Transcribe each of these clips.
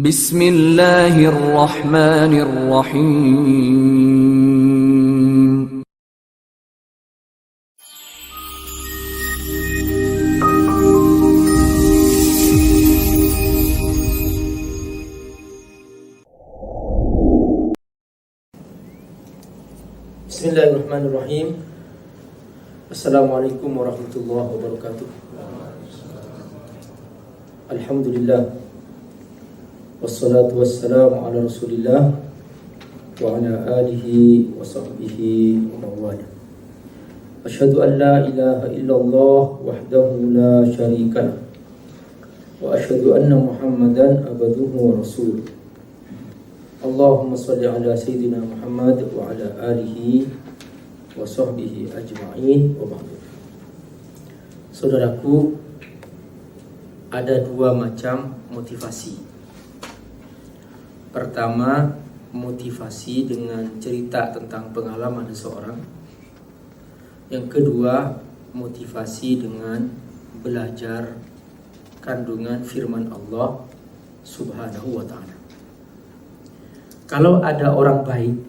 Bismillahirrahmanirrahim. Bismillahirrahmanirrahim. Assalamualaikum warahmatullahi wabarakatuh. Alhamdulillah, wassalatu wassalamu ala rasulillah wa ala alihi wa sahbihi wa mawala. Asyhadu an la ilaha illallah wahdahu la syarika lah, wa asyhadu anna Muhammadan abduhu wa rasuluh. Allahumma salli ala Sayyidina Muhammad wa ala alihi wa sahbihi ajma'in wa ba'du. Saudaraku, ada dua macam motivasi. Pertama, motivasi dengan cerita tentang pengalaman seseorang. Yang kedua, motivasi dengan belajar kandungan firman Allah Subhanahu wa ta'ala. Kalau ada orang baik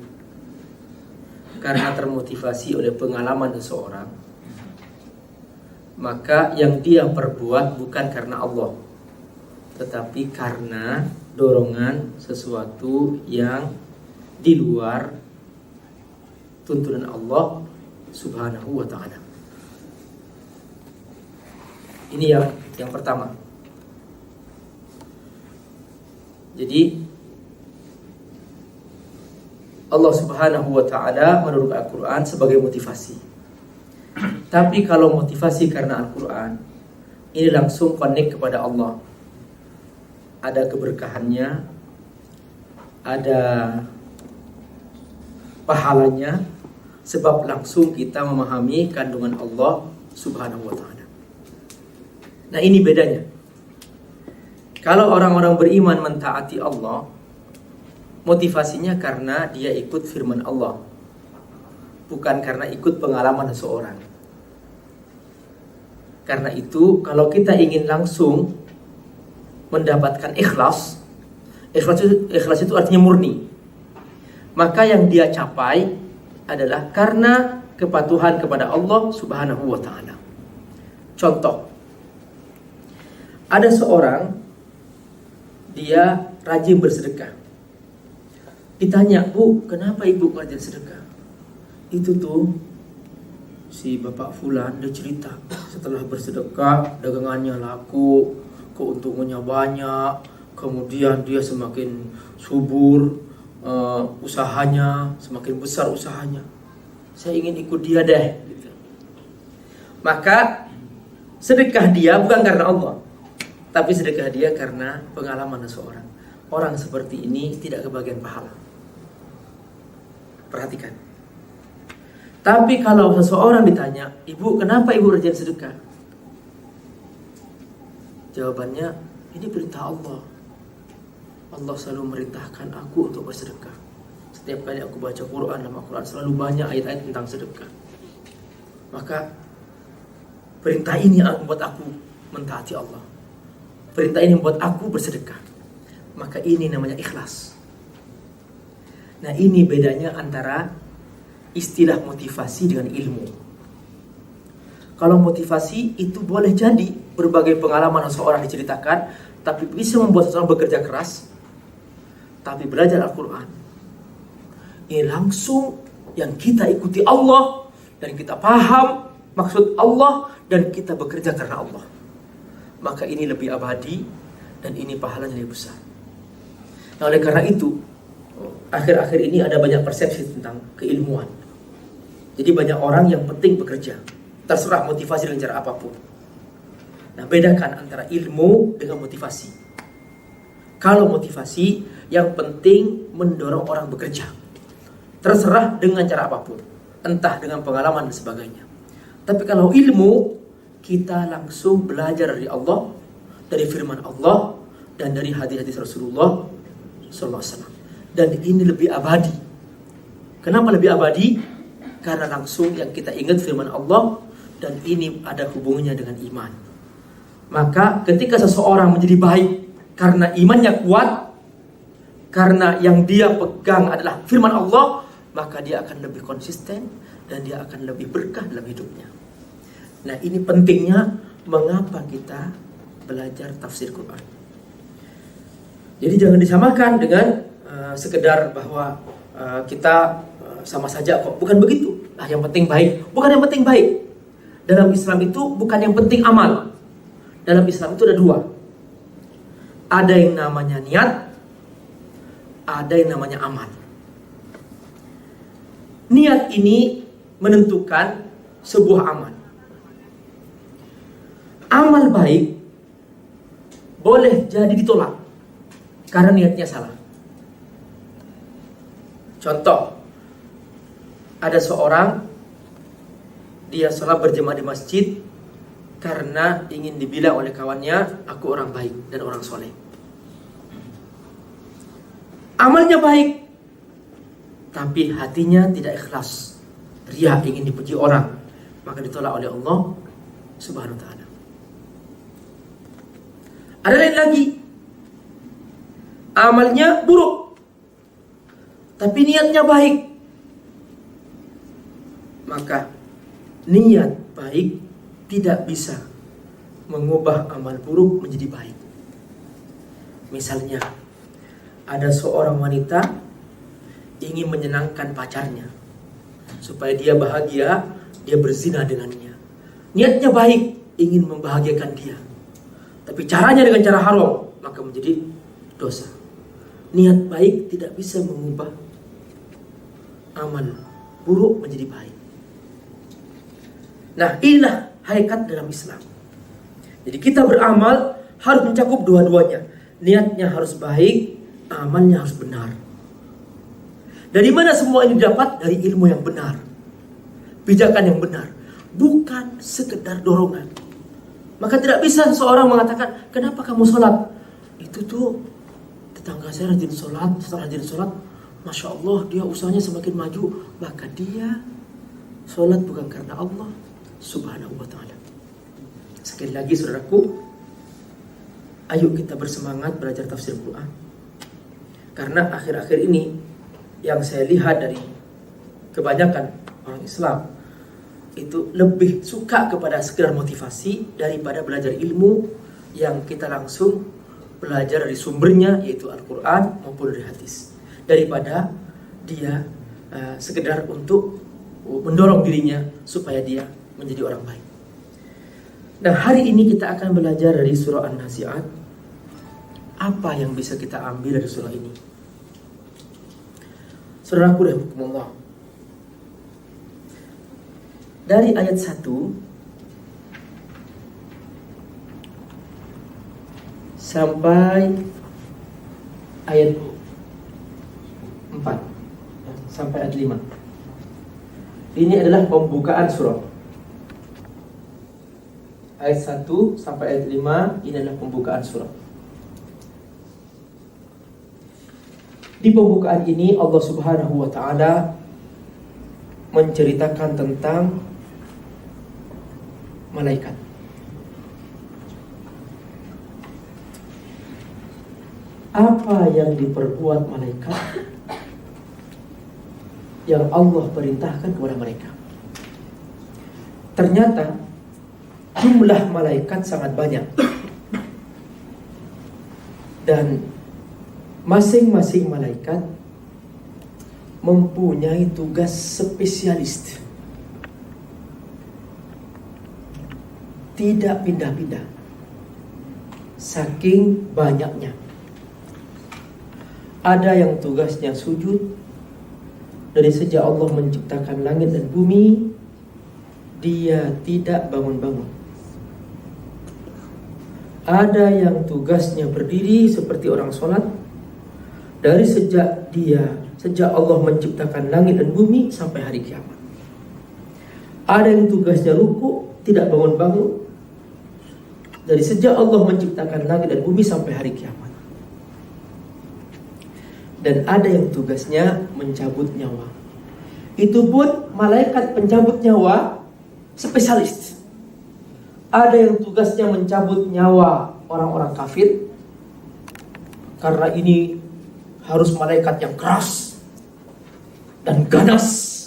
karena termotivasi oleh pengalaman seseorang, maka yang dia perbuat bukan karena Allah, tetapi karena dorongan sesuatu yang di luar tuntunan Allah Subhanahu wa ta'ala. Ini yang pertama. Jadi Allah Subhanahu wa ta'ala menurunkan Al-Quran sebagai motivasi. Tapi kalau motivasi karena Al-Quran, ini langsung connect kepada Allah. Ada keberkahannya, ada pahalanya, sebab langsung kita memahami kandungan Allah Subhanahu wa ta'ala. Nah, ini bedanya. Kalau orang-orang beriman mentaati Allah, motivasinya karena dia ikut firman Allah, bukan karena ikut pengalaman seseorang. Karena itu, kalau kita ingin langsung mendapatkan ikhlas itu artinya murni, maka yang dia capai adalah karena kepatuhan kepada Allah Subhanahu wa ta'ala. Contoh, ada seorang, dia rajin bersedekah. Ditanya, "Bu, kenapa ibu rajin sedekah?" Itu tuh si bapak fulan, dia cerita, setelah bersedekah dagangannya laku, keuntungannya banyak, kemudian dia semakin subur, usahanya semakin besar usahanya. Saya ingin ikut dia deh gitu. Maka sedekah dia bukan karena Allah, tapi sedekah dia karena pengalaman seseorang. Orang seperti ini tidak kebagian pahala. Perhatikan. Tapi kalau seseorang ditanya, "Ibu, kenapa ibu rajin sedekah?" Jawabannya, ini perintah Allah. Allah selalu merintahkan aku untuk bersedekah. Setiap kali aku baca Quran, dalam Al-Quran selalu banyak ayat-ayat tentang sedekah. Maka perintah ini membuat aku mentaati Allah. Perintah ini membuat aku bersedekah. Maka ini namanya ikhlas. Nah, ini bedanya antara istilah motivasi dengan ilmu. Kalau motivasi itu boleh jadi berbagai pengalaman seseorang diceritakan, tapi bisa membuat seseorang bekerja keras. Tapi belajar Al-Quran, ini langsung yang kita ikuti Allah, dan kita paham maksud Allah, dan kita bekerja karena Allah. Maka ini lebih abadi, dan ini pahalanya lebih besar. Nah, oleh karena itu, akhir-akhir ini ada banyak persepsi tentang keilmuan. Jadi banyak orang yang penting bekerja, terserah motivasi dengan cara apapun. Nah, bedakan antara ilmu dengan motivasi. Kalau motivasi, yang penting mendorong orang bekerja, terserah dengan cara apapun, entah dengan pengalaman dan sebagainya. Tapi kalau ilmu, kita langsung belajar dari Allah, dari firman Allah, dan dari hadis-hadis Rasulullah SAW. Dan ini lebih abadi. Kenapa lebih abadi? Karena langsung yang kita ingat firman Allah, dan ini ada hubungannya dengan iman. Maka ketika seseorang menjadi baik karena imannya kuat, karena yang dia pegang adalah firman Allah, maka dia akan lebih konsisten dan dia akan lebih berkah dalam hidupnya. Nah, ini pentingnya mengapa kita belajar tafsir Quran. Jadi jangan disamakan dengan sekedar bahwa kita sama saja kok. Bukan begitu. Nah, yang penting baik. Bukan yang penting baik. Dalam Islam itu bukan yang penting amal. Dalam Islam itu ada dua. Ada yang namanya niat, ada yang namanya amal. Niat ini menentukan sebuah amal. Amal baik boleh jadi ditolak karena niatnya salah. Contoh, ada seorang dia sholat berjamaah di masjid karena ingin dibilang oleh kawannya, aku orang baik dan orang soleh. Amalnya baik, tapi hatinya tidak ikhlas, ria, ingin dipuji orang, maka ditolak oleh Allah Subhanahu wa ta'ala. Ada lain lagi, amalnya buruk, tapi niatnya baik, maka niat baik tidak bisa mengubah amal buruk menjadi baik. Misalnya, ada seorang wanita ingin menyenangkan pacarnya supaya dia bahagia, dia berzina dengannya. Niatnya baik, ingin membahagiakan dia, tapi caranya dengan cara haram, maka menjadi dosa. Niat baik tidak bisa mengubah amal buruk menjadi baik. Nah, inilah hakikat dalam Islam. Jadi kita beramal harus mencakup dua-duanya. Niatnya harus baik, amalnya harus benar. Dari mana semua ini dapat? Dari ilmu yang benar, pijakan yang benar, bukan sekedar dorongan. Maka tidak bisa seorang mengatakan, kenapa kamu sholat? Itu tuh tetangga saya rajin sholat, setelah rajin sholat, Masya Allah dia usahanya semakin maju. Maka dia sholat bukan karena Allah Subhanahu wa ta'ala. Sekali lagi saudaraku, ayo kita bersemangat belajar tafsir Quran. Karena akhir-akhir ini yang saya lihat dari kebanyakan orang Islam itu lebih suka kepada sekedar motivasi daripada belajar ilmu yang kita langsung belajar dari sumbernya, yaitu Al-Quran maupun dari hadis, daripada dia sekedar untuk mendorong dirinya supaya dia menjadi orang baik. Nah, hari ini kita akan belajar dari surah An-Nazi'at. Apa yang bisa kita ambil dari surah ini? Saudaraku rahimakumullah, dari ayat 1 sampai ayat 4 sampai ayat 5. Ini adalah pembukaan surah. Ayat 1 sampai ayat 5 ini adalah pembukaan surah. Di pembukaan ini Allah Subhanahu wa ta'ala menceritakan tentang malaikat. Apa yang diperbuat malaikat yang Allah perintahkan kepada mereka? Ternyata jumlah malaikat sangat banyak, dan masing-masing malaikat mempunyai tugas spesialis, tidak pindah-pindah saking banyaknya. Ada yang tugasnya sujud. Dari sejak Allah menciptakan langit dan bumi, dia tidak bangun-bangun. Ada yang tugasnya berdiri seperti orang sholat. Dari sejak Allah menciptakan langit dan bumi sampai hari kiamat. Ada yang tugasnya ruku, tidak bangun-bangun. Dari sejak Allah menciptakan langit dan bumi sampai hari kiamat. Dan ada yang tugasnya mencabut nyawa. Itu pun malaikat pencabut nyawa spesialis. Ada yang tugasnya mencabut nyawa orang-orang kafir, karena ini harus malaikat yang keras dan ganas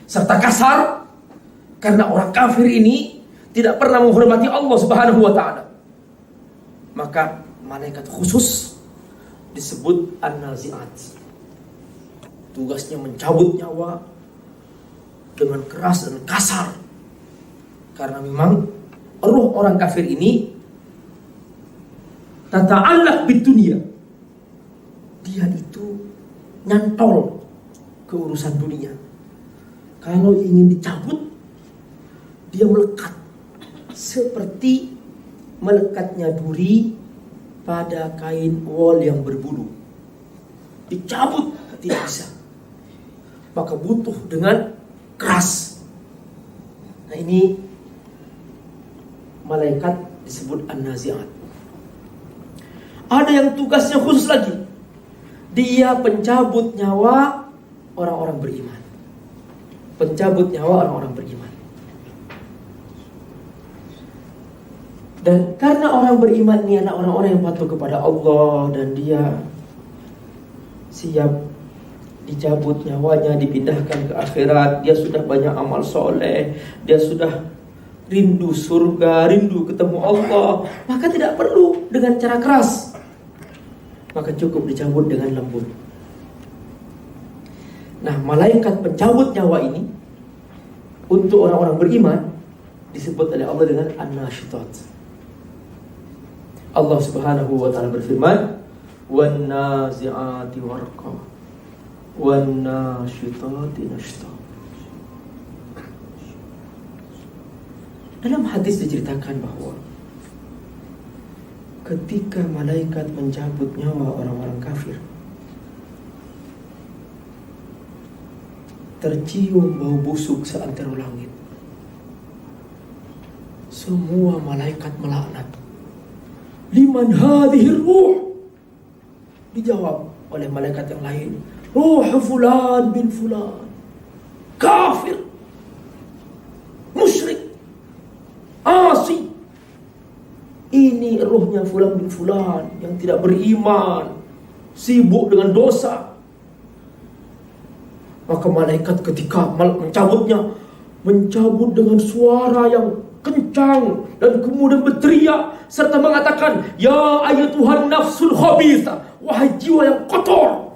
serta kasar, karena orang kafir ini tidak pernah menghormati Allah Subhanahu wa ta'ala. Maka malaikat khusus disebut An-Nazi'at. Tugasnya mencabut nyawa dengan keras dan kasar, karena memang ruh orang kafir ini tata'allaq bidunya. Dia itu nyantol ke urusan dunia. Kalau ingin dicabut, dia melekat seperti melekatnya duri pada kain wol yang berbulu. Dicabut tidak bisa, maka butuh dengan keras. Nah, ini malaikat disebut An-Nazi'at. Ada yang tugasnya khusus lagi. Dia pencabut nyawa orang-orang beriman. Pencabut nyawa orang-orang beriman. Dan karena orang beriman ini adalah orang-orang yang patuh kepada Allah, dan dia siap dicabut nyawanya, dipindahkan ke akhirat. Dia sudah banyak amal soleh, dia sudah rindu surga, rindu ketemu Allah, maka tidak perlu dengan cara keras, maka cukup dicabut dengan lembut. Nah, malaikat pencabut nyawa ini untuk orang-orang beriman disebut oleh Allah dengan An-Nashitat. Allah Subhanahu wa ta'ala berfirman, "Wan-nazi'ati warqa, wan-nashitati nashta." Dalam hadis diceritakan bahwa ketika malaikat mencabut nyawa orang-orang kafir, tercium bau busuk seantero langit. Semua malaikat melaknat. Liman hadhihi ruh? Dijawab oleh malaikat yang lain, ruh fulan bin fulan, kafir, musyrik, asi. Ini ruhnya fulan bin fulan yang tidak beriman, sibuk dengan dosa. Maka malaikat ketika mencabutnya, mencabut dengan suara yang kencang dan kemudian berteriak serta mengatakan, "Ya ayyatuhan nafsul khabithah, wahai jiwa yang kotor,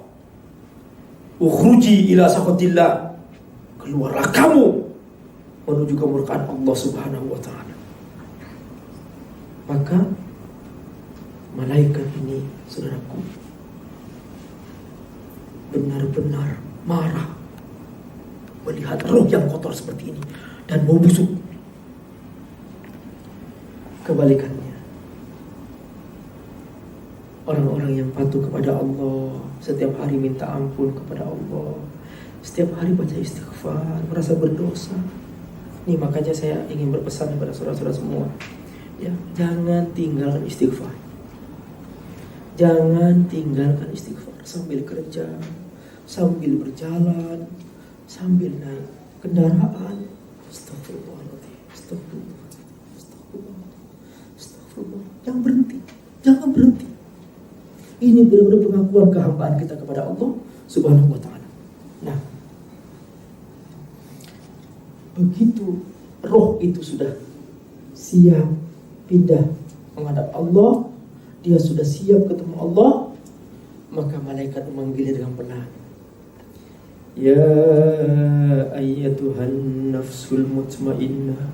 ukhruji ila sakhatillah, keluarlah kamu menuju kemurkaan Allah Subhanahu wa ta'ala." Maka malaikat ini, saudaraku, benar-benar marah melihat roh yang kotor seperti ini dan bau busuk. Kebalikannya, orang-orang yang patuh kepada Allah, setiap hari minta ampun kepada Allah, setiap hari baca istighfar, merasa berdosa. Ini makanya saya ingin berpesan kepada saudara-saudara semua, ya, jangan tinggalkan istighfar. Jangan tinggalkan istighfar sambil kerja, sambil berjalan, sambil naik kendaraan. Astagfirullahaladzim, astagfirullah, astagfirullah, astagfirullah. Jangan berhenti, jangan berhenti. Ini benar-benar pengakuan kehambaan kita kepada Allah Subhanahu wa ta'ala. Nah, begitu roh itu sudah siap pindah menghadap Allah, dia sudah siap ketemu Allah, maka malaikat memanggilnya dengan pelan. Ya ayyatuhan nafsul mutmainnah,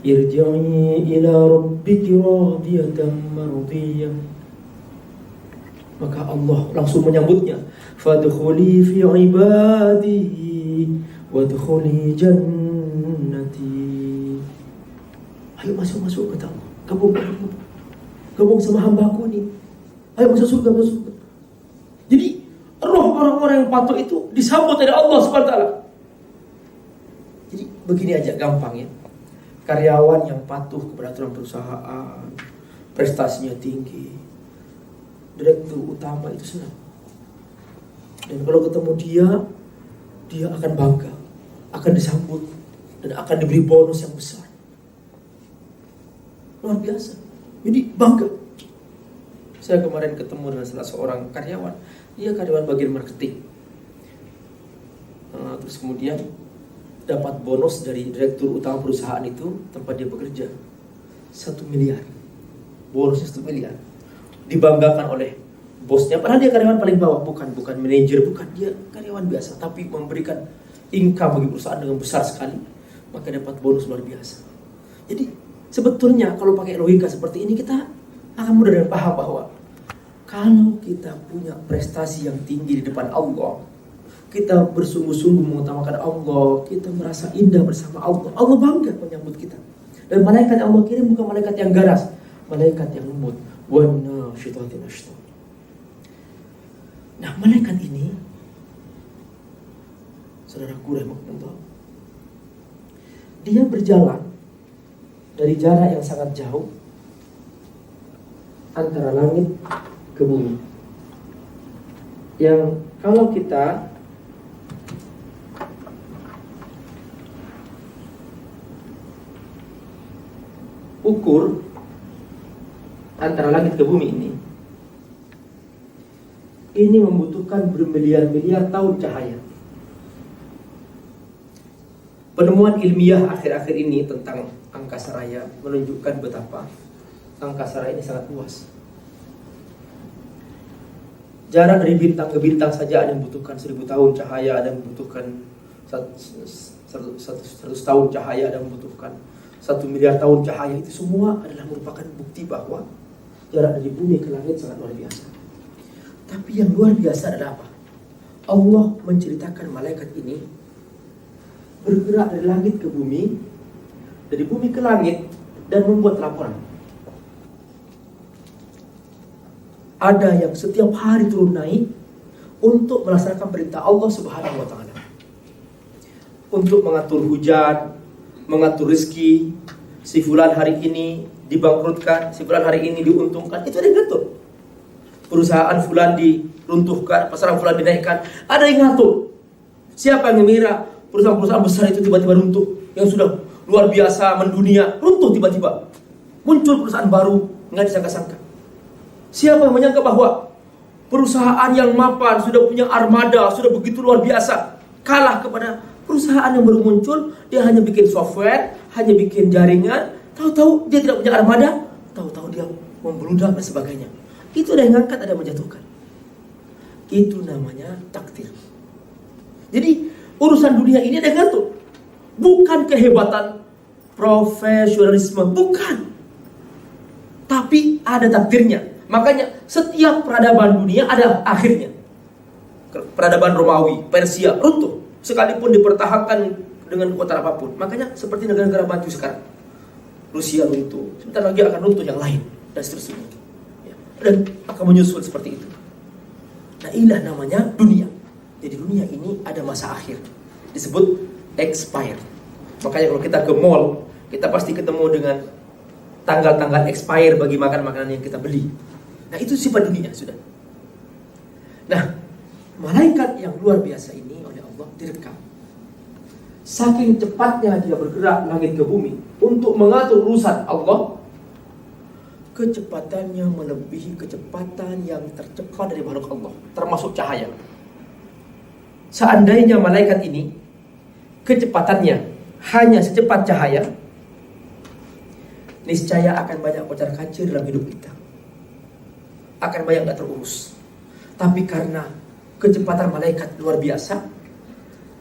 irji'i ila rabbiki radiyatan mardiyah. Maka Allah langsung menyambutnya, fadkhuli fi ibadi wadkhuli jannati. Ayo masuk kata Allah, gabung sama hambaku nih. Ayo masuk surga, masuk surga. Jadi roh orang-orang yang patuh itu disambut oleh Allah Subhanahu wa ta'ala. Jadi begini aja gampang ya. Karyawan yang patuh kepada aturan perusahaan, prestasinya tinggi, direktur utama itu senang. Dan kalau ketemu dia akan bangga, akan disambut, dan akan diberi bonus yang besar. Luar biasa. Jadi bangga. Saya kemarin ketemu dengan salah seorang karyawan, dia karyawan bagian marketing. Terus kemudian dapat bonus dari direktur utama perusahaan itu tempat dia bekerja, 1 miliar. Bonusnya 1 miliar. Dibanggakan oleh bosnya, padahal dia karyawan paling bawah, bukan manajer, bukan, dia karyawan biasa, tapi memberikan income bagi perusahaan dengan besar sekali, maka dapat bonus luar biasa. Jadi sebetulnya kalau pakai logika seperti ini, kita akan mudah dan paham bahwa kalau kita punya prestasi yang tinggi di depan Allah, kita bersungguh-sungguh mengutamakan Allah, kita merasa indah bersama Allah, Allah bangga menyambut kita. Dan malaikat yang Allah kirim bukan malaikat yang ganas, malaikat yang lembut. Nah, malaikat ini, saudaraku rahimahullah, dia berjalan dari jarak yang sangat jauh antara langit ke bumi, yang kalau kita ukur antara langit ke bumi ini membutuhkan bermiliar-miliar tahun cahaya. Penemuan ilmiah akhir-akhir ini tentang angkasa raya menunjukkan betapa angkasa raya ini sangat luas. Jarak dari bintang ke bintang saja ada yang membutuhkan 1000 tahun cahaya, ada yang membutuhkan 100 tahun cahaya, ada yang membutuhkan 1 miliar tahun cahaya. Itu semua adalah merupakan bukti bahwa jarak dari bumi ke langit sangat luar biasa. Tapi yang luar biasa adalah apa? Allah menceritakan malaikat ini bergerak dari langit ke bumi, dari bumi ke langit, dan membuat laporan. Ada yang setiap hari turun naik untuk melaksanakan perintah Allah Subhanahu wa Ta'ala, untuk mengatur hujan, mengatur rezeki. Si fulan hari ini dibangkrutkan, si fulan hari ini diuntungkan, itu ada yang ngatur. Perusahaan fulan diruntuhkan, pasaran fulan dinaikkan, ada yang ngatur. Siapa yang mengira perusahaan-perusahaan besar itu tiba-tiba runtuh, yang sudah luar biasa mendunia, runtuh tiba-tiba. Muncul perusahaan baru, nggak disangka-sangka. Siapa yang menyangka bahwa perusahaan yang mapan, sudah punya armada, sudah begitu luar biasa, kalah kepada perusahaan yang baru muncul. Dia hanya bikin software, hanya bikin jaringan, tahu-tahu dia tidak punya armada, tahu-tahu dia membludak dan sebagainya. Itu ada yang ngangkat, ada yang menjatuhkan. Itu namanya takdir. Jadi urusan dunia ini ada yang ngatur. Bukan kehebatan profesionalisme, bukan. Tapi ada takdirnya. Makanya setiap peradaban dunia ada akhirnya. Peradaban Romawi, Persia runtuh, sekalipun dipertahankan dengan kekuatan apapun. Makanya seperti negara-negara maju sekarang, Rusia runtuh, sebentar lagi akan runtuh yang lain, dan seterusnya. Dan akan menyusul seperti itu. Nah, inilah namanya dunia. Jadi dunia ini ada masa akhir, disebut expired. Makanya kalau kita ke mall, kita pasti ketemu dengan tanggal-tanggal expire bagi makanan-makanan yang kita beli. Nah, itu sifat dunia sudah. Nah, malaikat yang luar biasa ini oleh Allah direkam. Saking cepatnya dia bergerak langit ke bumi untuk mengatur urusan Allah, kecepatannya melebihi kecepatan yang tercepat dari makhluk Allah, termasuk cahaya. Seandainya malaikat ini kecepatannya hanya secepat cahaya, niscaya akan banyak kocar-kacir dalam hidup kita, akan banyak gak terurus. Tapi karena kecepatan malaikat luar biasa,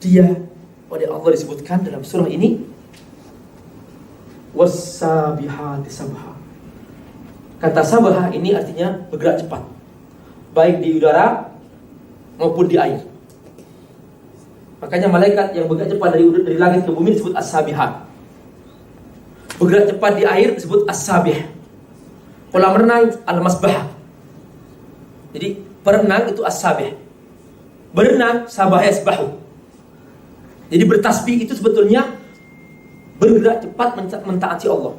dia oleh Allah disebutkan dalam surah ini, was-sabihati sabha. Kata sabha ini artinya bergerak cepat, baik di udara maupun di air. Makanya malaikat yang bergerak cepat dari langit ke bumi disebut as-sabihat. Bergerak cepat di air disebut as-sabih. Kolam renang al-masbah. Jadi berenang itu as-sabih, berenang sabah yasbahu. Jadi bertasbih itu sebetulnya bergerak cepat mentaati Allah.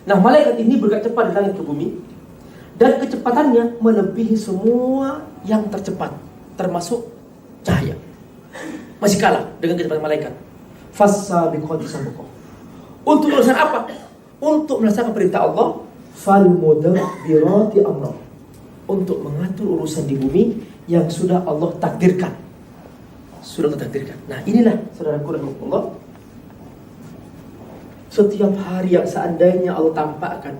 Nah, malaikat ini bergerak cepat dari langit ke bumi, dan kecepatannya melebihi semua yang tercepat, termasuk cahaya. Masih kalah dengan kecepatan malaikat. Fassabiqati sabqa. Untuk urusan apa? Untuk melaksanakan perintah Allah. Falmudabbirati amra. untuk mengatur urusan di bumi yang sudah Allah takdirkan. Sudah Allah takdirkan. Nah, inilah saudaraku rahmatullah, setiap hari yang seandainya Allah tampakkan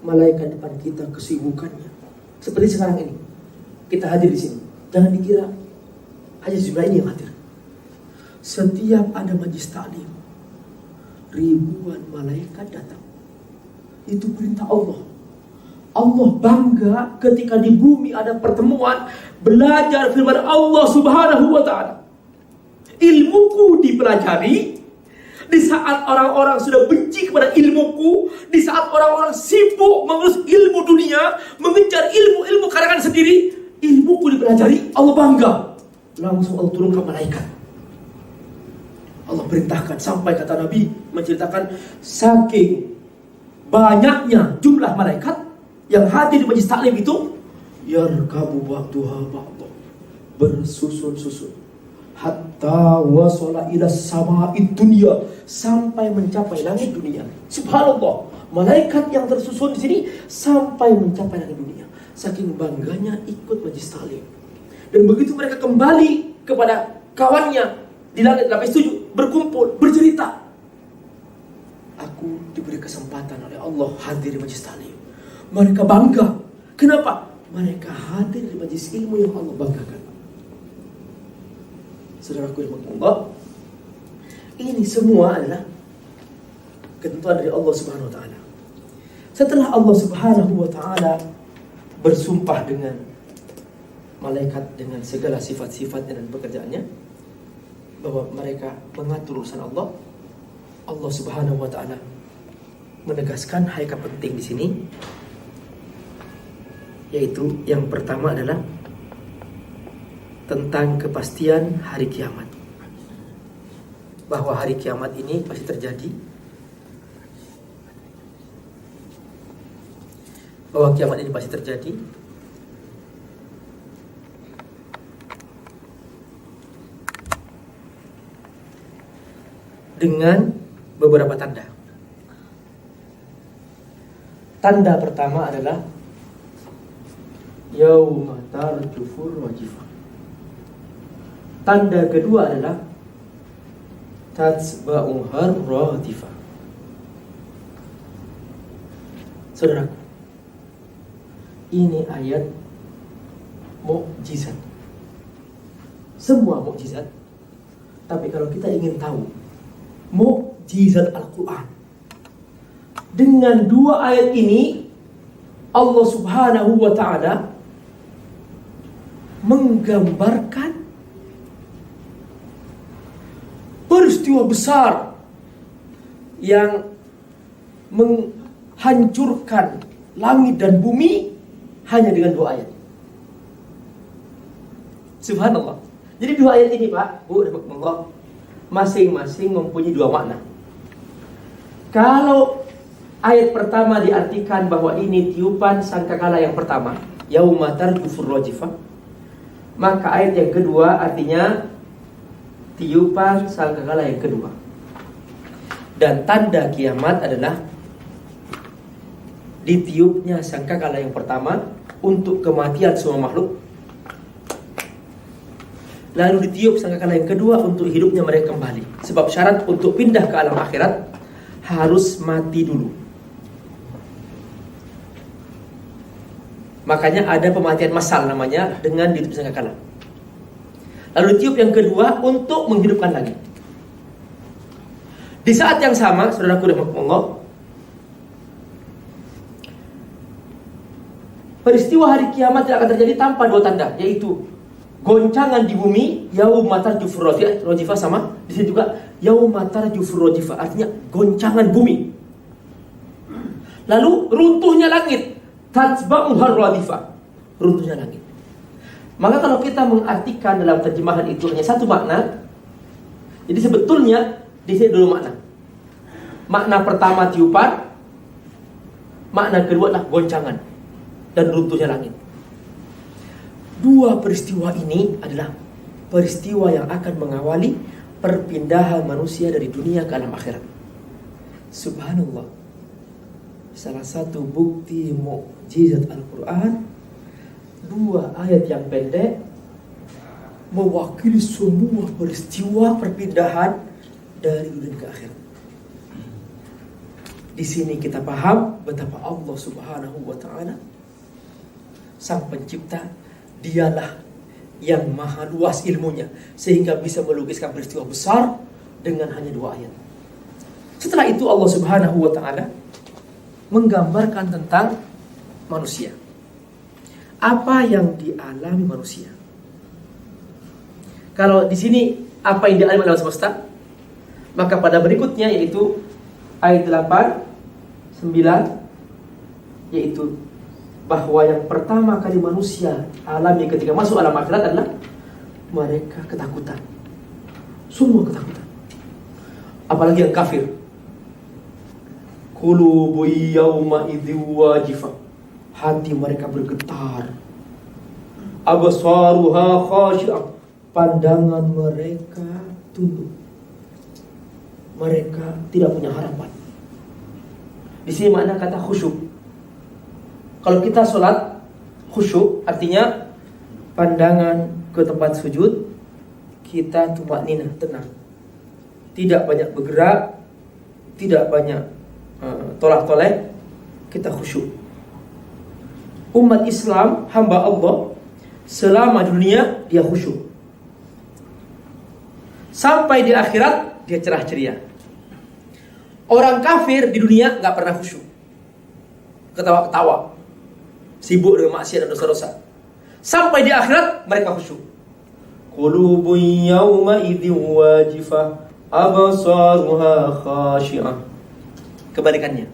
malaikat depan kita kesibukannya, seperti sekarang ini kita hadir di sini, jangan dikira hanya jumlah ini yang hadir. Setiap ada majlis taklim, ribuan malaikat datang. Itu perintah Allah. Allah bangga ketika di bumi ada pertemuan belajar firman Allah Subhanahu wa ta'ala. Ilmuku dipelajari di saat orang-orang sudah benci kepada ilmuku, di saat orang-orang sibuk mengurus ilmu dunia, mengejar ilmu-ilmu karangan sendiri, ilmuku dipelajari, Allah bangga. Langsung Allah turunkan malaikat. Allah perintahkan, sampai kata Nabi menceritakan saking banyaknya jumlah malaikat yang hadir di majlis taklim itu, yarkabu ba'duha ba'dha, bersusun-susun hatta wasala ila sama'id dunya, sampai mencapai langit dunia. Subhanallah, malaikat yang tersusun di sini sampai mencapai langit dunia. Saking bangganya ikut majlis taklim. Dan begitu mereka kembali kepada kawannya di langit 7 berkumpul, bercerita, aku diberi kesempatan oleh Allah hadir di majlis taklim. Mereka bangga. Kenapa? Mereka hadir di majlis ilmu yang Allah banggakan. Saudaraku yang Allah, ini semua adalah ketentuan dari Allah Subhanahu wa ta'ala. Setelah Allah Subhanahu wa ta'ala bersumpah dengan malaikat dengan segala sifat-sifatnya dan pekerjaannya, bahwa mereka mengatur urusan Allah, Allah Subhanahu wa ta'ala menegaskan hal penting di sini, yaitu yang pertama adalah tentang kepastian hari kiamat. Bahwa hari kiamat ini pasti terjadi. Bahwa kiamat ini pasti terjadi. Dengan beberapa tanda. Tanda pertama adalah yauma tarjufur wajifah. Tanda kedua adalah tatsba'uhar ratifah. Saudaraku, ini ayat mukjizat. Semua mukjizat. Tapi kalau kita ingin tahu mukjizat Al-Quran, dengan dua ayat ini Allah Subhanahu wa ta'ala menggambarkan peristiwa besar yang menghancurkan langit dan bumi hanya dengan dua ayat. Subhanallah. Jadi dua ayat ini, Pak, Bu, rahmatullah, masing-masing mempunyai dua makna. Kalau ayat pertama diartikan bahwa ini tiupan sangkakala yang pertama, yauma tarjufur rajifah, maka ayat yang kedua artinya tiupan sangkakala yang kedua. Dan tanda kiamat adalah ditiupnya sangkakala yang pertama untuk kematian semua makhluk, lalu ditiup sangkakala yang kedua untuk hidupnya mereka kembali. Sebab syarat untuk pindah ke alam akhirat harus mati dulu. Makanya ada pematian massal namanya, dengan ditiup sangkakala. Lalu ditiup yang kedua untuk menghidupkan lagi. Di saat yang sama, saudaraku rahmatullah, peristiwa hari kiamat tidak akan terjadi tanpa dua tanda, yaitu goncangan di bumi, yauma tarjufur rajifah, sama di sini juga yauma tarjufur rajifah, artinya goncangan bumi. Lalu runtuhnya langit, tatsba'uhar radifah, runtuhnya langit. Maka kalau kita mengartikan dalam terjemahan itu hanya satu makna, jadi sebetulnya di sini dua makna. Makna pertama tiupan, makna kedua adalah goncangan dan runtuhnya langit. Dua peristiwa ini adalah peristiwa yang akan mengawali perpindahan manusia dari dunia ke alam akhirat. Subhanallah. Salah satu bukti mukjizat Al-Quran dua ayat yang pendek mewakili semua peristiwa perpindahan dari dunia ke akhirat. Di sini kita paham betapa Allah Subhanahu wa taala Sang Pencipta, dialah yang maha luas ilmunya sehingga bisa melukiskan peristiwa besar dengan hanya dua ayat. Setelah itu Allah Subhanahu wa taala menggambarkan tentang manusia. Apa yang dialami manusia? Kalau di sini apa yang dialami alam semesta, maka pada berikutnya yaitu ayat 8, 9, yaitu bahwa yang pertama kali manusia alami ketika masuk alam akhirat adalah mereka ketakutan. Semua ketakutan. Apalagi yang kafir. Qulubu yawma idzi wajifah. Hati mereka bergetar. Absaruha khashi'ah. Pandangan mereka tunduk. Mereka tidak punya harapan. Di sini makna kata khusyuk. Kalau kita sholat khusyuk artinya pandangan ke tempat sujud, kita tumakninah, tenang, tidak banyak bergerak, tidak banyak tolak-tolek, kita khusyuk. Umat Islam, hamba Allah, selama dunia dia khusyuk. Sampai di akhirat dia cerah ceria. Orang kafir di dunia nggak pernah khusyuk, ketawa-ketawa, sibuk dengan maksiat dan dosa-dosa. Sampai di akhirat mereka khusyuk. Qulubun yawma idzin wajifah absaruha khashi'ah. Kebalikannya.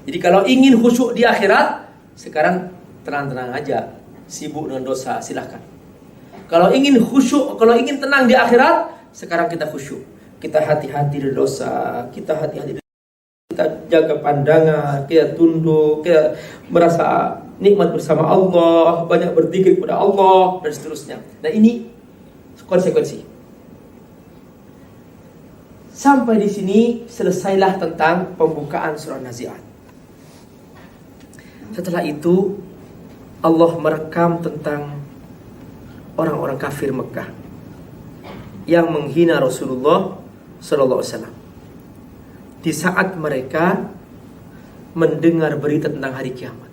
Jadi kalau ingin khusyuk di akhirat, sekarang tenang-tenang aja, sibuk dengan dosa, silahkan. Kalau ingin khusyuk, kalau ingin tenang di akhirat, sekarang kita khusyuk. Kita hati-hati dari dosa, kita hati-hati, kita jaga pandangan, kita tunduk, kita merasa nikmat bersama Allah, banyak berzikir kepada Allah dan seterusnya. Nah, ini konsekuensi. Sampai di sini selesailah tentang pembukaan surah Nazi'at. Setelah itu Allah merekam tentang orang-orang kafir Mekah yang menghina Rasulullah sallallahu alaihi wasallam. Di saat mereka mendengar berita tentang hari kiamat,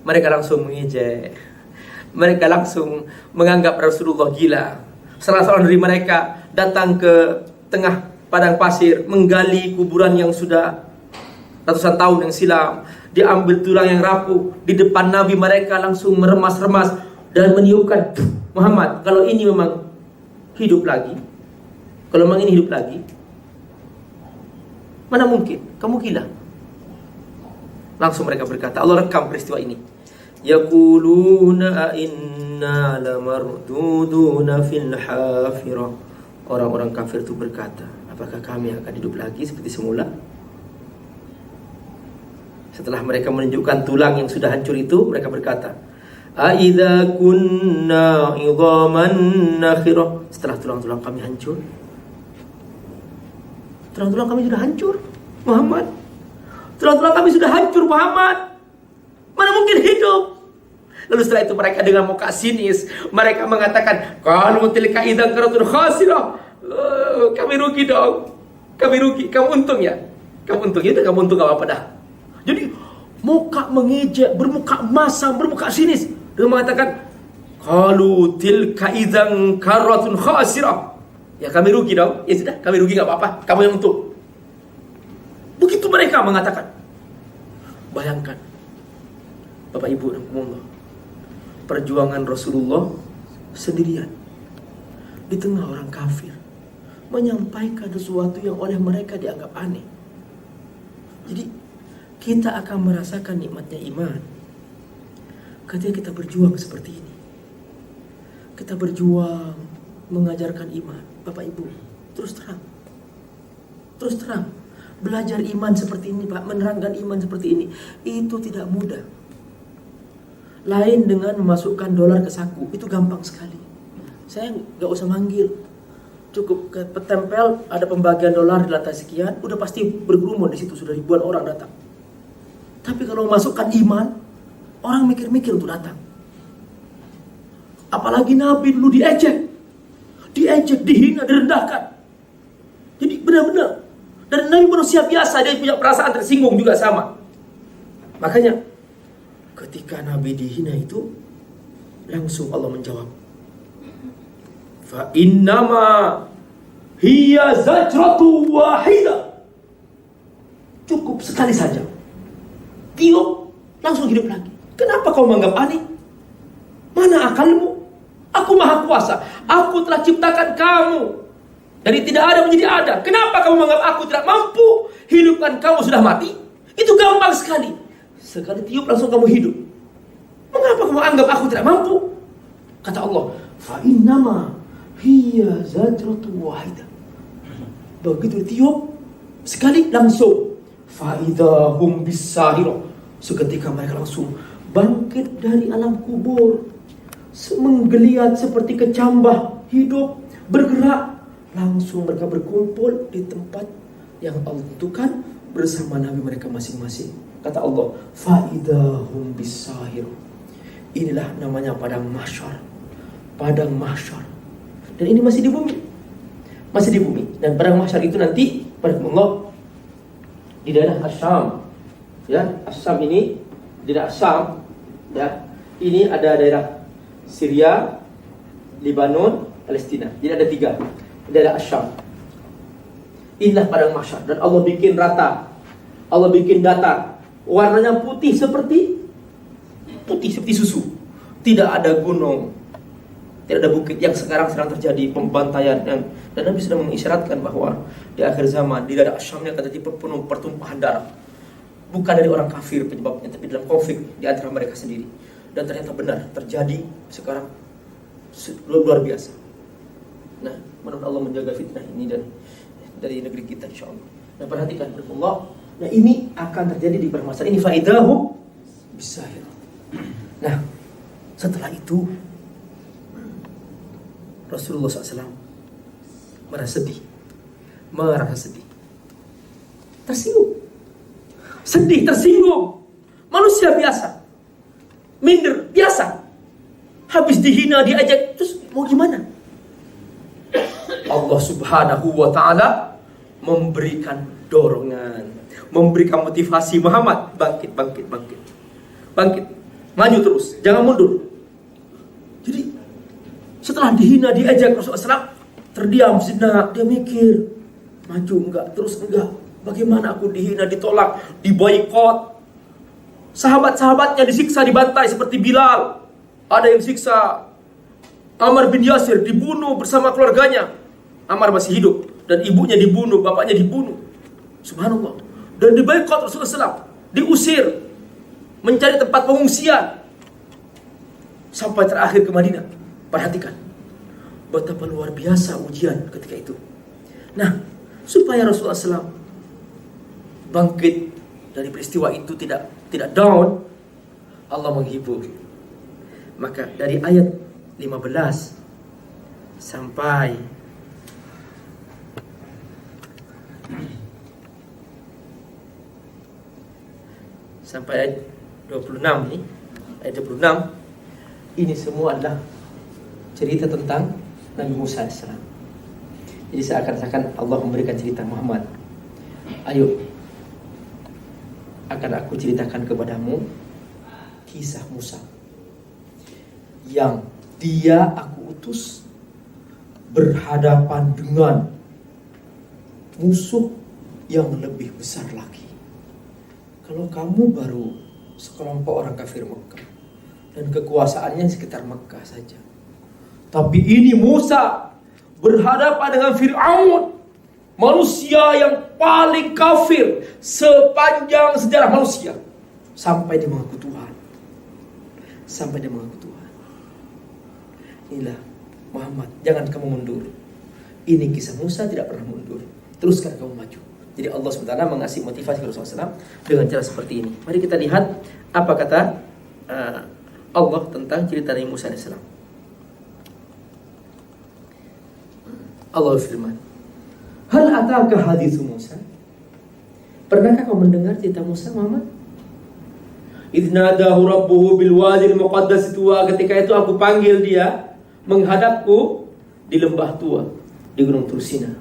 mereka langsung mengejek. Mereka langsung menganggap Rasulullah gila. Salah seorang dari mereka datang ke tengah padang pasir, menggali kuburan yang sudah ratusan tahun yang silam. Diambil tulang yang rapuh. Di depan Nabi mereka langsung meremas-remas dan meniupkan, Muhammad, kalau ini memang hidup lagi, kalau memang ini hidup lagi, mana mungkin kamu gila. Langsung mereka berkata, Allah rekam peristiwa ini. Yaquluna inna lamarduduna fil hafirah. Orang-orang kafir itu berkata, apakah kami akan hidup lagi seperti semula? Setelah mereka menunjukkan tulang yang sudah hancur itu, mereka berkata, Aidza kunna idhaman nakhirah. Setelah tulang-tulang kami hancur, tulang-tulang kami sudah hancur, Muhammad. Tulang-tulang kami sudah hancur, Muhammad. Mana mungkin hidup? Lalu setelah itu mereka dengan muka sinis, mereka mengatakan, qalu tilka idzan karatun khasirah. Kami rugi dong. Kami rugi, kamu untung ya. Kamu untung itu, kamu untung apa-apa dah. Jadi muka mengejek, bermuka masam, bermuka sinis. Dia mengatakan, qalu tilka idzan karatun khasirah. Ya kami rugi dong. Ya sudah, kami rugi enggak apa-apa. Kamu yang untung. Begitu mereka mengatakan. Bayangkan, Bapak Ibu dan Allah, perjuangan Rasulullah sendirian di tengah orang kafir, menyampaikan sesuatu yang oleh mereka dianggap aneh. Jadi kita akan merasakan nikmatnya iman ketika kita berjuang seperti ini. Kita berjuang mengajarkan iman, Bapak Ibu, terus terang belajar iman seperti ini, Pak, menerangkan iman seperti ini, itu tidak mudah. Lain dengan memasukkan dolar ke saku, itu gampang sekali. Saya nggak usah manggil, cukup ke petempel, ada pembagian dolar di lantai sekian, udah pasti berkerumun di situ, sudah ribuan orang datang. Tapi kalau memasukkan iman, Orang mikir-mikir untuk datang. Apalagi Nabi dulu diejek, dihina, direndahkan. Jadi benar-benar. Dan Nabi manusia biasa, dia punya perasaan tersinggung juga sama. Makanya ketika Nabi dihina itu, langsung Allah menjawab, fa innama hiya zajratu wahida. Cukup sekali saja. Tiup, langsung hidup lagi. Kenapa kau menganggap aneh? Mana akalmu? Aku maha kuasa. Aku telah ciptakan kamu dari tidak ada menjadi ada. Kenapa kamu menganggap aku tidak mampu hidupkan kamu sudah mati? Itu gampang sekali. Sekali tiup langsung kamu hidup. Mengapa kamu anggap aku tidak mampu? Kata Allah, fa innama hiya zajratu wahida. Begitu tiup sekali langsung fa idahum bisahirah. Seketika mereka langsung bangkit dari alam kubur, menggeliat seperti kecambah, hidup, bergerak. Langsung mereka berkumpul di tempat yang Allah tentukan bersama Nabi mereka masing-masing. Kata Allah, faidahum bisahir. Inilah namanya padang mahsyar. Padang mahsyar. Dan ini masih di bumi. Masih di bumi. Dan padang mahsyar itu nanti pada Allah di daerah Asyam. Ya, Asyam ini di daerah Asyam, ya. Ini ada daerah Syria, Lebanon, Palestina. Jadi ada 3. Daerah Asyam. Inilah padang mahsyar. Dan Allah bikin rata. Allah bikin datar. Warnanya putih seperti susu. Tidak ada gunung, tidak ada bukit yang sekarang sedang terjadi pembantaian. Dan Nabi sudah mengisyaratkan bahwa di akhir zaman di daerah Asyam ini akan terjadi penuh pertumpahan darah. Bukan dari orang kafir penyebabnya, tapi dalam konflik di antara mereka sendiri. Dan ternyata benar terjadi sekarang luar biasa. Nah, mudah-mudahan Allah menjaga fitnah ini dari negeri kita insyaallah. Nah, perhatikan Allah. Nah, ini akan terjadi di permasalahan ini faidahum bisahir. Nah, setelah itu Rasulullah SAW merasa sedih, tersinggung. Manusia biasa, minder biasa. Habis dihina, diajak, terus mau gimana? Allah Subhanahu wa ta'ala memberikan dorongan, memberikan motivasi Muhammad, bangkit. Maju terus, jangan mundur. Jadi setelah dihina, diajak Rasulullah SAW, terdiam sejenak, dia mikir, maju enggak. Bagaimana aku dihina, ditolak, diboikot. Sahabat-sahabatnya disiksa, dibantai seperti Bilal. Ada yang siksa. Ammar bin Yasir dibunuh bersama keluarganya. Ammar masih hidup dan ibunya dibunuh, bapaknya dibunuh. Subhanallah. Dan diboikot Rasulullah SAW, diusir, mencari tempat pengungsian sampai terakhir ke Madinah. Perhatikan betapa luar biasa ujian ketika itu. Nah, supaya Rasulullah SAW bangkit dari peristiwa itu, tidak down, Allah menghibur. Maka dari ayat 15 sampai ayat 26 ini, ayat 26 ini semua adalah cerita tentang Nabi Musa AS. Jadi seakan-akan Allah memberikan cerita Muhammad. Ayo, akan aku ceritakan kepadamu kisah Musa yang dia aku utus berhadapan dengan musuh yang lebih besar lagi. Kalau kamu baru sekelompok orang kafir Mekah dan kekuasaannya sekitar Mekah saja, tapi ini Musa berhadapan dengan Fir'aun, manusia yang paling kafir sepanjang sejarah manusia, sampai dia mengaku Tuhan. Inilah Muhammad, jangan kamu mundur. Ini kisah Musa tidak pernah mundur. Teruskan kamu maju. Jadi Allah SWT mengasih motivasi Rasulullah SAW dengan cara seperti ini. Mari kita lihat apa kata Allah tentang cerita Nabi Musa AS. Allah firman, hal ataka hadithu Musa? Pernahkah kau mendengar cerita Musa, Muhammad? Idnadahu rabbuhu bil wadil muqaddas tuwa, ketika itu aku panggil dia menghadapku di lembah tua di Gunung Tursina.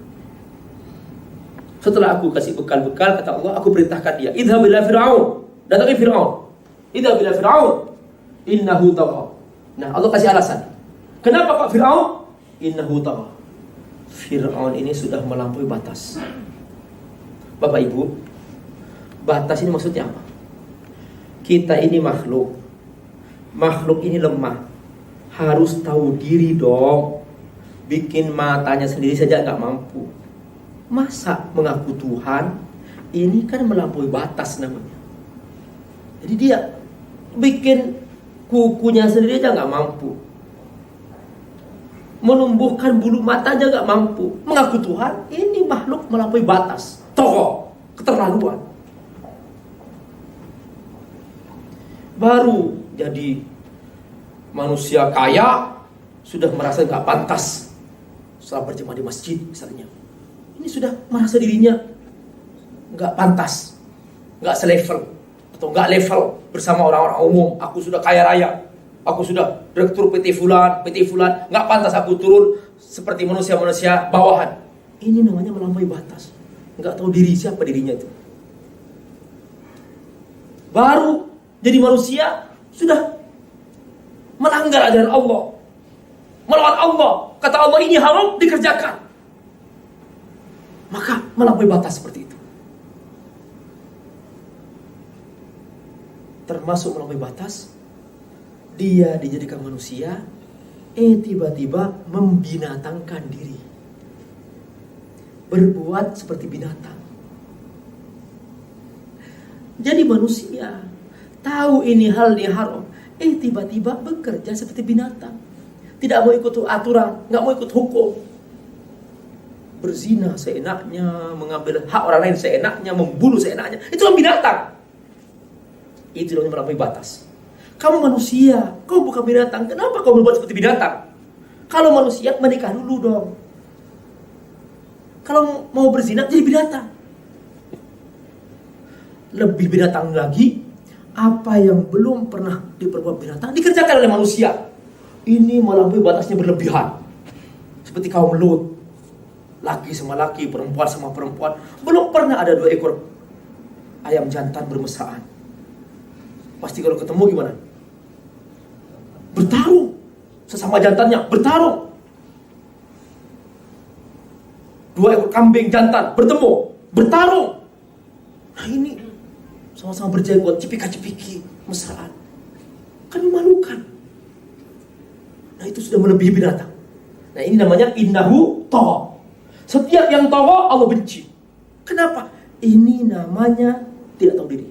Setelah aku kasih bekal-bekal, kata Allah, aku perintahkan dia, idhab ila Fir'aun, datangi Fir'aun. Idhab ila Fir'aun innahu tagha. Nah, Allah kasih alasan. Kenapa Pak Fir'aun? Innahu tagha. Fir'aun ini sudah melampaui batas. Bapak Ibu, batas ini maksudnya apa? Kita ini makhluk. Makhluk ini lemah. Harus tahu diri dong. Bikin matanya sendiri saja nggak mampu. Masa mengaku Tuhan? Ini kan melampaui batas namanya. Jadi dia bikin kukunya sendiri aja nggak mampu. Menumbuhkan bulu mata aja nggak mampu. Mengaku Tuhan, ini makhluk melampaui batas. Tokoh, keterlaluan. Baru jadi manusia kaya sudah merasa nggak pantas setelah berjemaah di masjid misalnya. Ini sudah merasa dirinya nggak pantas, nggak selevel atau nggak level bersama orang-orang umum. Aku sudah kaya raya, aku sudah direktur PT Fulan, nggak pantas aku turun seperti manusia-manusia bawahan. Ini namanya melampaui batas, nggak tahu diri siapa dirinya itu. Baru jadi manusia sudah melanggar ajaran Allah, melawan Allah. Kata Allah, ini haram dikerjakan. Maka melampaui batas seperti itu. Termasuk melampaui batas, dia dijadikan manusia, tiba-tiba membinatangkan diri, berbuat seperti binatang. Jadi manusia tahu ini hal yang haram, tiba-tiba bekerja seperti binatang. Tidak mau ikut aturan, nggak mau ikut hukum. Berzina seenaknya, mengambil hak orang lain seenaknya, membunuh seenaknya. Itu kan binatang. Itu namanya melampaui batas. Kamu manusia, kau bukan binatang. Kenapa kau berbuat seperti binatang? Kalau manusia, menikah dulu dong. Kalau mau berzina, jadi binatang. Lebih binatang lagi, apa yang belum pernah diperbuat binatang dikerjakan oleh manusia. Ini melampaui batasnya berlebihan. Seperti kaum Lut, laki sama laki, perempuan sama perempuan. Belum pernah ada 2 ekor ayam jantan bermesraan. Pasti kalau ketemu gimana? Bertarung. Sesama jantannya bertarung. 2 ekor kambing jantan bertemu, bertarung. Nah ini sama-sama berjenggot, cepika-cepiki, mesraan. Kan memalukan. Nah itu sudah melebihi binatang. Nah ini namanya innahu tagha. Setiap yang tagha Allah benci. Kenapa? Ini namanya tidak tahu diri.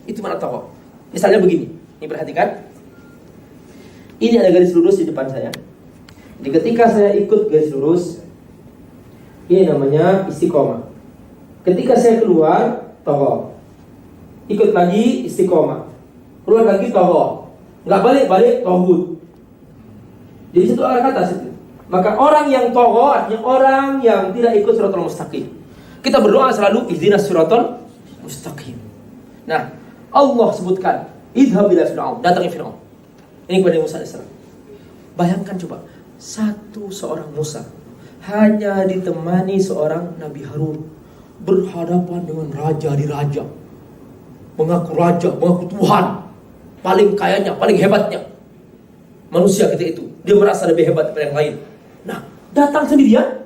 Itu mana tagha. Misalnya begini, ini perhatikan. Ini ada garis lurus di depan saya. Jadi ketika saya ikut garis lurus, ini namanya istiqomah. Ketika saya keluar, tagha. Ikut lagi istiqomah. Keluar lagi tagha. Enggak balik-balik tauhid. Jadi situ arah kata situ. Maka orang yang tagha artinya orang yang tidak ikut siratal mustaqim. Kita berdoa selalu ihdinas siratal mustaqim. Nah, Allah sebutkan idhab ila Fir'aun, datangi Fir'aun. Ini kepada Musa AS. Bayangkan coba, seorang Musa hanya ditemani seorang Nabi Harun berhadapan dengan raja di raja. Mengaku raja, mengaku Tuhan, paling kayanya, paling hebatnya manusia kita itu. Dia merasa lebih hebat daripada yang lain. Nah, datang sendirian.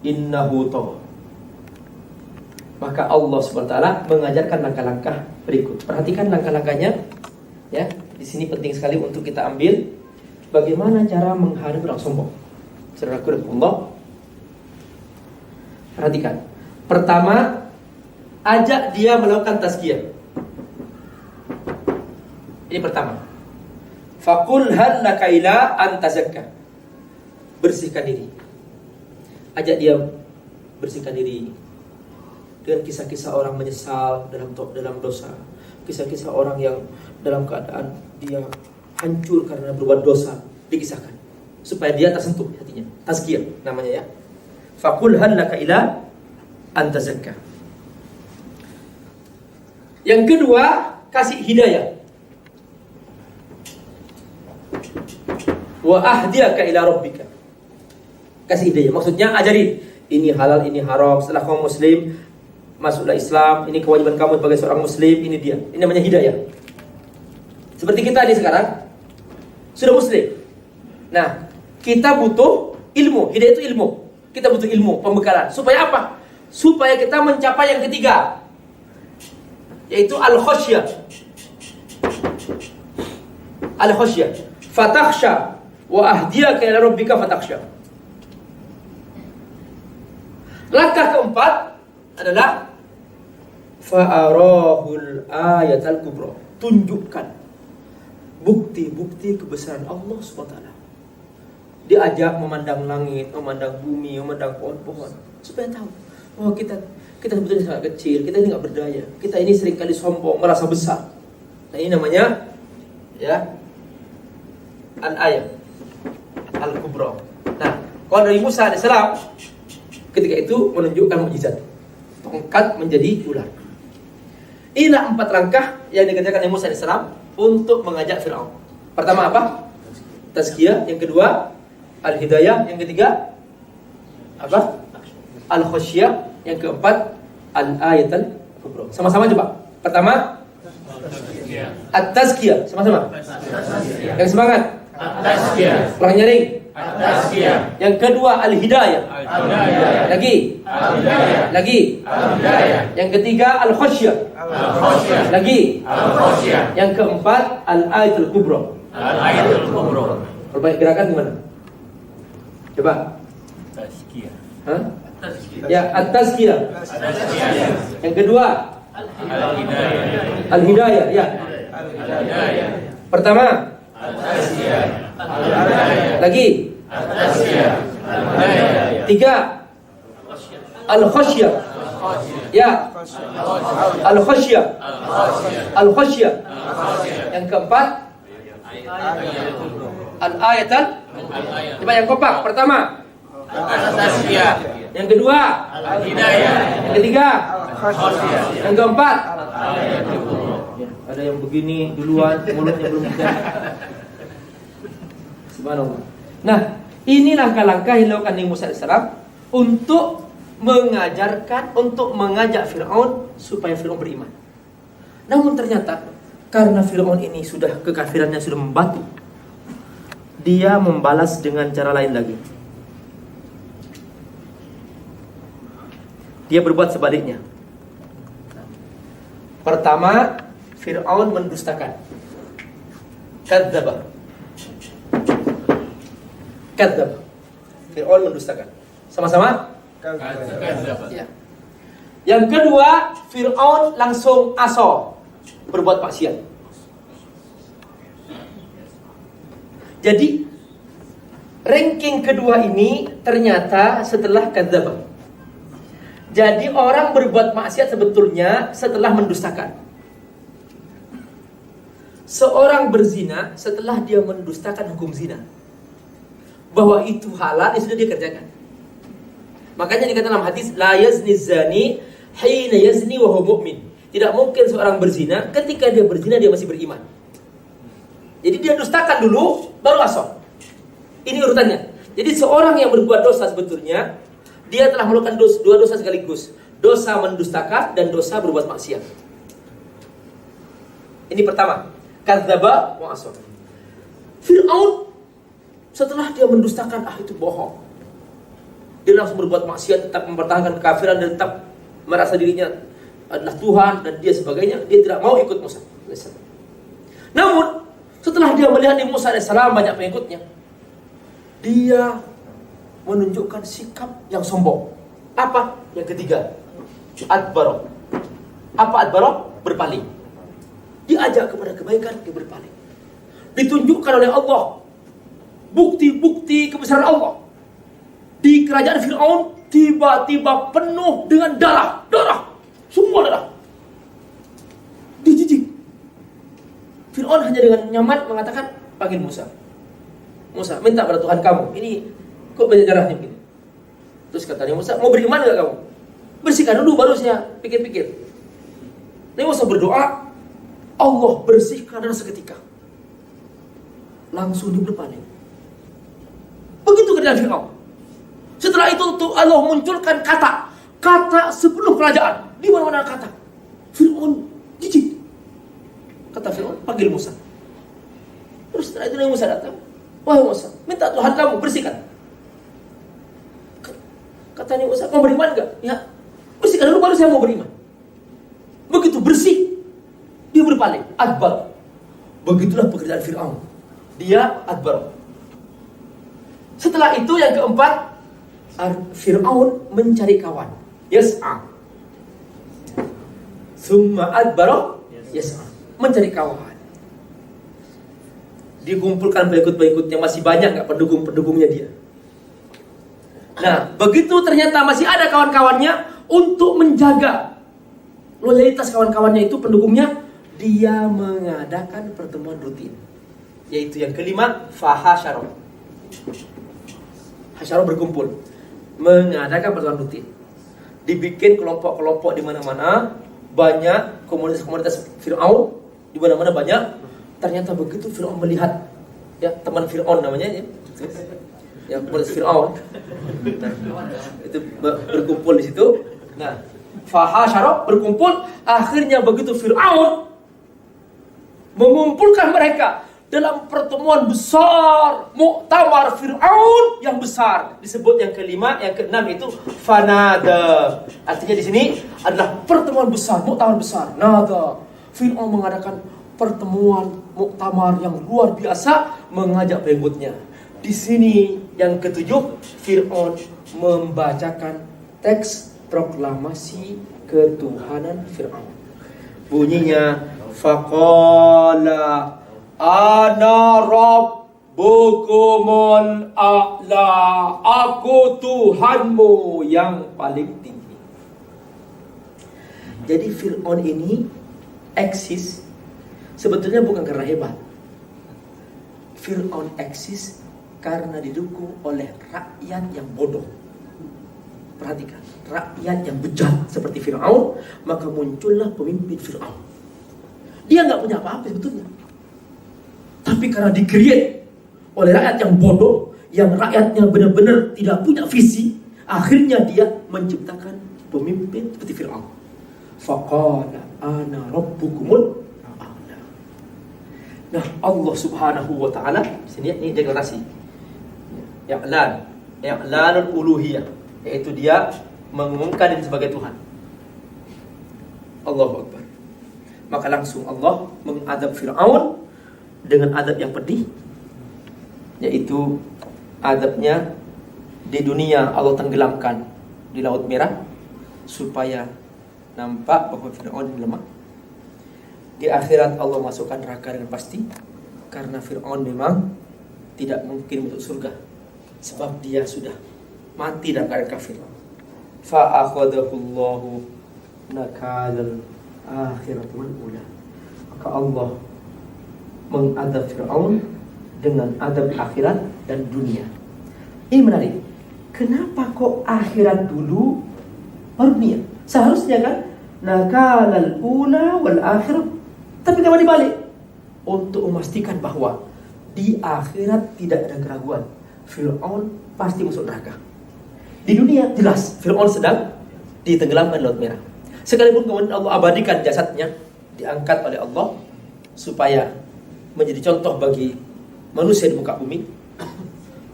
Innahu tagha. Maka Allah SWT mengajarkan langkah-langkah berikut. Perhatikan langkah-langkahnya. Ya, di sini penting sekali untuk kita ambil bagaimana cara menghadapi orang sombong. Saudaraku Allah. Perhatikan. Pertama, ajak dia melakukan tazkiyah. Ini pertama. Faqul hal laka ila an tazakka. Bersihkan diri. Ajak dia bersihkan diri dengan kisah-kisah orang menyesal dalam dosa, kisah-kisah orang yang dalam keadaan dia hancur karena berbuat dosa, dikisahkan supaya dia tersentuh hatinya. Tazkiyah namanya ya. Faqul hal laka ila an tazakka. Yang kedua, kasih hidayah. Wa ahdiyaka ila rabbika. Kasih hidayah, maksudnya ajarin ini halal, ini haram. Setelah kamu muslim, masuklah Islam, ini kewajiban kamu sebagai seorang muslim, ini dia. Ini namanya hidayah. Seperti kita ini sekarang sudah muslim. Nah, kita butuh ilmu. Hidayah itu ilmu. Kita butuh ilmu, pembekalan. Supaya apa? Supaya kita mencapai yang ketiga, yaitu al-khasyah. Al-khasyah. Fatakhsha wa ahdiyaka ila rabbika fatakhsha. Langkah keempat adalah fa'arahul ayatal kubra. Tunjukkan bukti-bukti kebesaran Allah SWT. Diajak memandang langit, memandang bumi, memandang pohon-pohon, supaya tahu bahwa kita sebetulnya sangat kecil, kita ini nggak berdaya, kita ini seringkali sombong, merasa besar. Nah, ini namanya ya al-ayat al-kubra. Nah, kalau dari Musa alaihissalam ketika itu menunjukkan mukjizat, tongkat menjadi ular. Inilah 4 langkah yang dikerjakan oleh Musa alaihissalam untuk mengajak Fir'aun. Pertama apa? Tazkiyah. Yang kedua al-hidayah. Yang ketiga apa? Al-khasyah. Yang keempat al-ayat al-kubra. Sama-sama coba. Pertama at-tazkiyah. Sama-sama. Yang semangat. At-tazkiyah. Kurang nyaring. At-tazkiyah. Yang kedua al-hidayah. Al-hidayah. Lagi. Al-hidayah. Lagi. Al-hidayah. Yang ketiga al-khasyah. Al-khasyah. Lagi. Al-khasyah. Yang keempat al-ayat al-kubra. Al-ayat al-kubra. Perbaik gerakan gimana? Coba. Tazkiyah. Hah? Ya, at-tazkiyah. Yang kedua al-hidayah. Al-hidayah, ya. Al-hidayah. Pertama at-tazkiyah. Al-hidayah. Lagi at-tazkiyah. Al-hidayah. Tiga al-khasyah. Ya. Al-khasyah. Al-khasyah. Yang keempat al-ayatan. Coba yang kompak. Pertama at-tazkiyah. Yang kedua al-hidayah. Yang ketiga al-khasyah. Yang keempat ada yang begini duluan, mulutnya belum bisa. Subhanallah. Nah, ini langkah-langkah yang dilakukan Nabi Musa AS untuk mengajarkan, untuk mengajak Fir'aun supaya Fir'aun beriman. Namun ternyata karena Fir'aun ini sudah kekafirannya sudah membatu, dia membalas dengan cara lain lagi. Dia berbuat sebaliknya. Pertama, Fir'aun mendustakan. Kadzdzaba. Kadzdzaba. Fir'aun mendustakan. Sama-sama? Kadzdzaba. Ya. Yang kedua, Fir'aun langsung aso, berbuat maksiat. Jadi ranking kedua ini ternyata setelah kadzdzaba. Jadi orang berbuat maksiat sebetulnya setelah mendustakan. Seorang berzina setelah dia mendustakan hukum zina, bahwa itu halal, sudah dia kerjakan. Makanya dikatakan dalam hadis, la yazni zani hina yazni wa huwa mu'min. Tidak mungkin seorang berzina ketika dia berzina dia masih beriman. Jadi dia dustakan dulu baru asal. Ini urutannya. Jadi seorang yang berbuat dosa sebetulnya dia telah melakukan dua dosa sekaligus. Dosa mendustakan dan dosa berbuat maksiat. Ini pertama. Kadzdzaba wa asar. Fir'aun setelah dia mendustakan, itu bohong, dia langsung berbuat maksiat, tetap mempertahankan kekafiran dan tetap merasa dirinya adalah Tuhan dan dia sebagainya. Dia tidak mau ikut Musa. Namun setelah dia melihat di Musa AS banyak pengikutnya, dia menunjukkan sikap yang sombong. Apa? Yang ketiga, adbaro. Apa adbaro? Berpaling. Diajak kepada kebaikan, dia berpaling. Ditunjukkan oleh Allah bukti-bukti kebesaran Allah. Di kerajaan Fir'aun tiba-tiba penuh dengan darah, semua darah. Dijijik. Fir'aun hanya dengan nyaman mengatakan, panggil Musa. Musa, minta pada Tuhan kamu, ini kok banyak darahnya begini. Terus katanya Musa, mau beriman gak kamu? Bersihkan dulu baru saya pikir-pikir. Nabi Musa berdoa, Allah bersihkan dan seketika. Langsung dia berpaling. Begitu keadaan Fir'aun. Setelah itu Allah munculkan kata sebelum kerajaan. Di mana-mana kata. Fir'aun jijik. Kata Fir'aun, panggil Musa. Terus setelah itu Nabi Musa datang. Wahai Musa, minta Tuhan kamu bersihkan. Kata Nabi Musa, mau beriman enggak? Ya, bersihkan dulu baru saya mau beriman. Begitu bersih, dia berpaling. Adbar. Begitulah pekerjaan Fir'aun. Dia adbar. Setelah itu yang keempat, Fir'aun mencari kawan. Yas'a. Summa adbara yas'a. Mencari kawan. Dikumpulkan pengikut-pengikutnya, masih banyak nggak pendukung-pendukungnya dia. Nah, begitu ternyata masih ada kawan-kawannya, untuk menjaga loyalitas kawan-kawannya itu, pendukungnya, dia mengadakan pertemuan rutin. Yaitu yang kelima, fahasyara. Hasyara berkumpul, mengadakan pertemuan rutin. Dibikin kelompok-kelompok di mana-mana, banyak komunitas-komunitas Fir'aun di mana-mana banyak. Ternyata begitu Fir'aun melihat, ya teman Fir'aun namanya ya, yang komunitas Fir'aun itu berkumpul di situ. Nah, fahasyara berkumpul. Akhirnya begitu Fir'aun mengumpulkan mereka dalam pertemuan besar, muktamar Fir'aun yang besar, disebut yang kelima, yang keenam itu fanada. Artinya di sini adalah pertemuan besar, muktamar besar. Nada. Fir'aun mengadakan pertemuan muktamar yang luar biasa, mengajak pengikutnya. Di sini yang ketujuh, Fir'aun membacakan teks proklamasi ketuhanan Fir'aun. Bunyinya faqala ana rabbukumul a'la, aku Tuhanmu yang paling tinggi. Jadi Fir'aun ini eksis sebetulnya bukan karena hebat. Fir'aun eksis karena didukung oleh rakyat yang bodoh. Perhatikan, rakyat yang bejat seperti Fir'aun, maka muncullah pemimpin Fir'aun. Dia nggak punya apa-apa sebetulnya, tapi karena di-create oleh rakyat yang bodoh, yang rakyatnya benar-benar tidak punya visi, akhirnya dia menciptakan pemimpin seperti Fir'aun. Faqala ana rabbukumul a'la. Nah, Allah Subhanahu wa taala sini ini deklarasi. I'lanul uluhiyah, yaitu dia mengumumkan diri sebagai Tuhan. Allahu Akbar. Maka langsung Allah mengadab Fir'aun dengan adab yang pedih, yaitu adabnya di dunia Allah tenggelamkan di Laut Merah supaya nampak bahwa Fir'aun lemah. Di akhirat Allah masukkan neraka dengan pasti, karena Fir'aun memang tidak mungkin masuk surga, sebab dia sudah mati dalam keadaan kafir. Fa'akhadahullahu nakalal akhirati wal ula. Maka Allah mengadab Fir'aun dengan adab akhirat dan dunia. Ini menarik. Kenapa kok akhirat dulu baru dunia? Seharusnya kan nakalal ula wal akhirah. Tapi kenapa dibalik? Untuk memastikan bahwa di akhirat tidak ada keraguan, Fir'aun pasti masuk neraka. Di dunia jelas Fir'aun sedang ditenggelamkan di Laut Merah. Sekalipun kemudian Allah abadikan jasadnya, diangkat oleh Allah supaya menjadi contoh bagi manusia di muka bumi.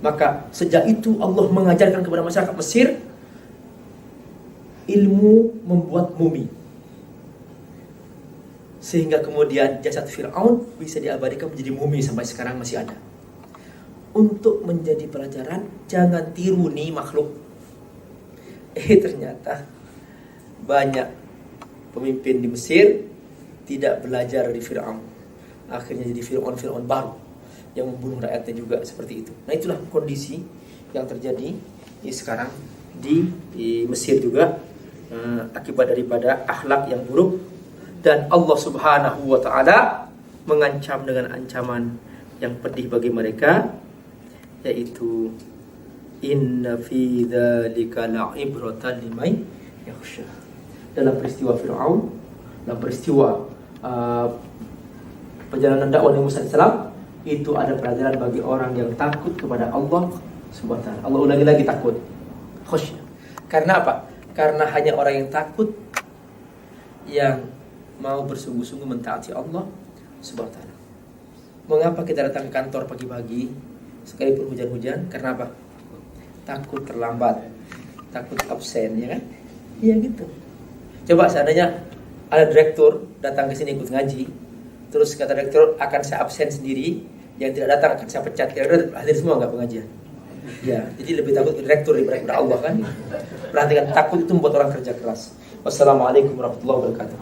Maka sejak itu Allah mengajarkan kepada masyarakat Mesir ilmu membuat mumi, sehingga kemudian jasad Fir'aun bisa diabadikan menjadi mumi sampai sekarang masih ada. Untuk menjadi pelajaran, jangan tiru nih makhluk. Ternyata banyak pemimpin di Mesir tidak belajar dari Fir'aun. Akhirnya jadi Fir'aun baru yang membunuh rakyatnya juga seperti itu. Nah, itulah kondisi yang terjadi sekarang di Mesir juga, akibat daripada akhlak yang buruk. Dan Allah Subhanahu wa ta'ala mengancam dengan ancaman yang pedih bagi mereka, yaitu inna fi dzalika la'ibratan liman yakhsha. Dalam peristiwa Fir'aun, dalam peristiwa perjalanan dakwah Nabi Musa alaihissalam, itu ada pelajaran bagi orang yang takut kepada Allah Subhanahu wa taala. Allah ulangi lagi takut. Khusyuk. Karena apa? Karena hanya orang yang takut yang mau bersungguh-sungguh mentaati Allah Subhanahu wa taala. Mengapa kita datang ke kantor pagi-pagi sekalipun hujan-hujan? Karena apa? Takut terlambat, takut absen, ya kan? Iya gitu. Coba seandainya ada direktur datang ke sini ikut ngaji, terus kata direktur akan saya absen sendiri, yang tidak datang akan saya pecat. Kira-kira hadir semua nggak pengajian? Ya, jadi lebih takut direktur daripada Allah kan? Perhatikan, takut itu membuat orang kerja keras. Wassalamualaikum warahmatullahi wabarakatuh.